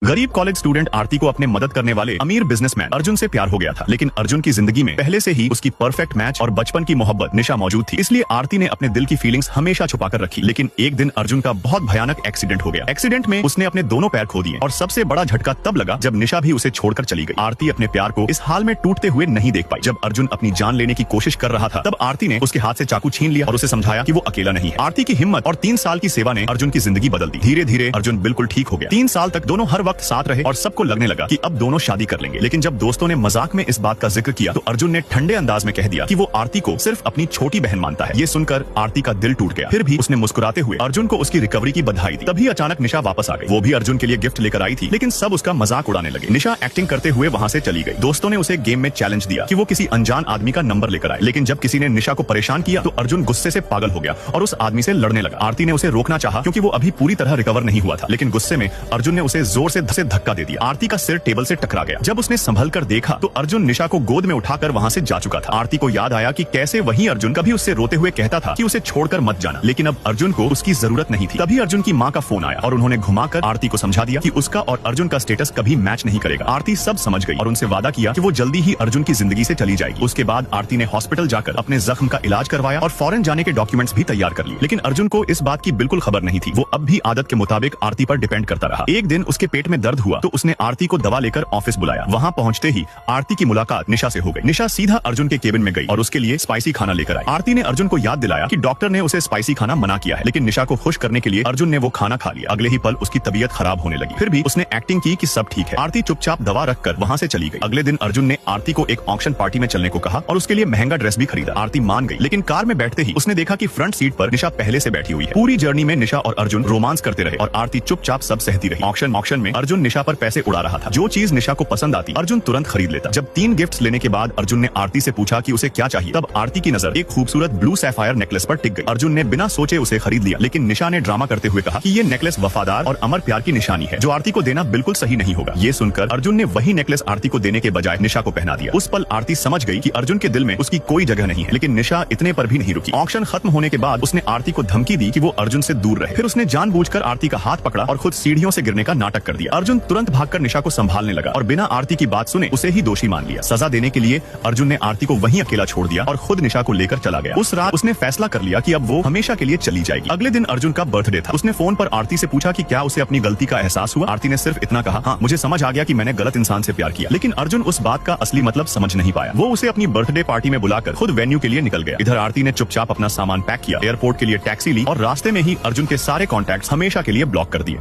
गरीब college student आरती को अपने मदद करने वाले अमीर बिजनेसमैन अर्जुन से प्यार हो गया था, लेकिन अर्जुन की जिंदगी में पहले से ही उसकी परफेक्ट मैच और बचपन की मोहब्बत निशा मौजूद थी। इसलिए आरती ने अपने दिल की फीलिंग्स हमेशा छुपाकर रखी। लेकिन एक दिन अर्जुन का बहुत भयानक एक्सीडेंट हो गया। एक्सीडेंट में उसने अपने दोनों पैर खो दिए और सबसे बड़ा झटका तब लगा जब निशा भी उसे छोड़कर चली गई। आरती अपने प्यार को इस हाल में टूटते हुए नहीं देख पाई। जब अर्जुन अपनी जान लेने की कोशिश कर रहा था, तब आरती ने उसके हाथ से चाकू छीन लिया और उसे समझाया कि वो अकेला नहीं है। आरती की हिम्मत और 3 साल की सेवा ने अर्जुन की जिंदगी बदल दी। धीरे धीरे अर्जुन बिल्कुल ठीक हो गया। 3 साल तक दोनों हर वक्त साथ रहे और सबको लगने लगा कि अब दोनों शादी कर लेंगे। लेकिन जब दोस्तों ने मजाक में इस बात का जिक्र किया तो अर्जुन ने ठंडे अंदाज में कह दिया कि वो आरती को सिर्फ अपनी छोटी बहन मानता है। ये सुनकर आरती का दिल टूट गया। फिर भी उसने मुस्कुराते हुए अर्जुन को उसकी रिकवरी की बधाई दी। तभी अचानक निशा वापस आ गई। वो भी अर्जुन के लिए गिफ्ट लेकर आई थी, लेकिन सब उसका मजाक उड़ाने लगे। निशा एक्टिंग करते हुए वहाँ से चली गई। दोस्तों ने उसे गेम में चैलेंज दिया कि वो किसी अनजान आदमी का नंबर लेकर आए, लेकिन जब किसी ने निशा को परेशान किया तो अर्जुन गुस्से से पागल हो गया और उस आदमी से लड़ने लगा। आरती ने उसे रोकना चाहा क्योंकि वो अभी पूरी तरह रिकवर नहीं हुआ था, लेकिन गुस्से में अर्जुन ने उसे जोर से धक्का दे दिया। आरती का सिर टेबल से टकरा गया। जब उसने संभल कर देखा तो अर्जुन निशा को गोद में उठाकर वहाँ से जा चुका था। आरती को याद आया कि कैसे वही अर्जुन कभी उससे रोते हुए कहता था कि उसे छोड़कर मत जाना, लेकिन अब अर्जुन को उसकी जरूरत नहीं थी। तभी अर्जुन की माँ का फोन आया और उन्होंने घुमाकर आरती को समझा दिया कि उसका और अर्जुन का स्टेटस कभी मैच नहीं करेगा। आरती सब समझ गई और उनसे वादा किया कि वो जल्दी ही अर्जुन की जिंदगी से चली जाएगी। उसके बाद आरती ने हॉस्पिटल जाकर अपने जख्म का इलाज करवाया और फॉरेन जाने के डॉक्यूमेंट्स भी तैयार कर लिए। लेकिन अर्जुन को इस बात की बिल्कुल खबर नहीं थी। वो अब भी आदत के मुताबिक आरती पर डिपेंड करता रहा। एक दिन उसके पेट में दर्द हुआ तो उसने आरती को दवा लेकर ऑफिस बुलाया। वहाँ पहुँचते ही आरती की मुलाकात निशा से हो गई। निशा सीधा अर्जुन के केबिन में गई और उसके लिए स्पाइसी खाना लेकर आई। आरती ने अर्जुन को याद दिलाया कि डॉक्टर ने उसे स्पाइसी खाना मना किया है, लेकिन निशा को खुश करने के लिए अर्जुन ने वो खाना खा लिया। अगले ही पल उसकी तबीयत खराब होने लगी। फिर भी उसने एक्टिंग की कि सब ठीक है। आरती चुपचाप दवा रखकर वहाँ से चली गई। अगले दिन अर्जुन ने आरती को एक ऑक्शन पार्टी में चलने को कहा और उसके लिए महंगा ड्रेस भी खरीदा। आरती मान गई, लेकिन कार में बैठते ही उसने देखा कि फ्रंट सीट पर निशा पहले से बैठी हुई है। पूरी जर्नी में निशा और अर्जुन रोमांस करते रहे और आरती चुपचाप सब सहती रही। ऑक्शन में अर्जुन निशा पर पैसे उड़ा रहा था। जो चीज निशा को पसंद आती अर्जुन तुरंत खरीद लेता। जब 3 गिफ्ट्स लेने के बाद अर्जुन ने आरती से पूछा कि उसे क्या चाहिए, तब आरती की नजर एक खूबसूरत ब्लू सैफायर नेकलेस पर टिक गई। अर्जुन ने बिना सोचे उसे खरीद लिया, लेकिन निशा ने ड्रामा करते हुए कहा कि ये नेकलेस वफादार और अमर प्यार की निशानी है, जो आरती को देना बिल्कुल सही नहीं होगा। ये सुनकर अर्जुन ने वही नेकलेस आरती को देने के बजाय निशा को पहना दिया। उस पल आरती समझ गई कि अर्जुन के दिल में उसकी कोई जगह नहीं है, लेकिन निशा इतने पर भी नहीं रुकी। ऑक्शन खत्म होने के बाद उसने आरती को धमकी दी कि वो अर्जुन से दूर रहे। फिर उसने जानबूझकर आरती का हाथ पकड़ा और खुद सीढ़ियों से गिरने का नाटक कर दिया। अर्जुन तुरंत भागकर निशा को संभालने लगा और बिना आरती की बात सुने उसे ही दोषी मान लिया। सजा देने के लिए अर्जुन ने आरती को वहीं अकेला छोड़ दिया और खुद निशा को लेकर चला गया। उस रात उसने फैसला कर लिया कि अब वो हमेशा के लिए चली जाएगी। अगले दिन अर्जुन का बर्थडे था। उसने फोन पर आरती से पूछा कि क्या उसे अपनी गलती का एहसास हुआ। आरती ने सिर्फ इतना कहा, हाँ मुझे समझ आ गया कि मैंने गलत इंसान से प्यार किया। लेकिन अर्जुन उस बात का असली मतलब समझ नहीं पाया। वो उसे अपनी बर्थडे पार्टी में बुलाकर खुद वेन्यू के लिए निकल गया। इधर आरती ने चुपचाप अपना सामान पैक किया, एयरपोर्ट के लिए टैक्सी ली और रास्ते में ही अर्जुन के सारे कॉन्टैक्ट्स हमेशा के लिए ब्लॉक कर दिए।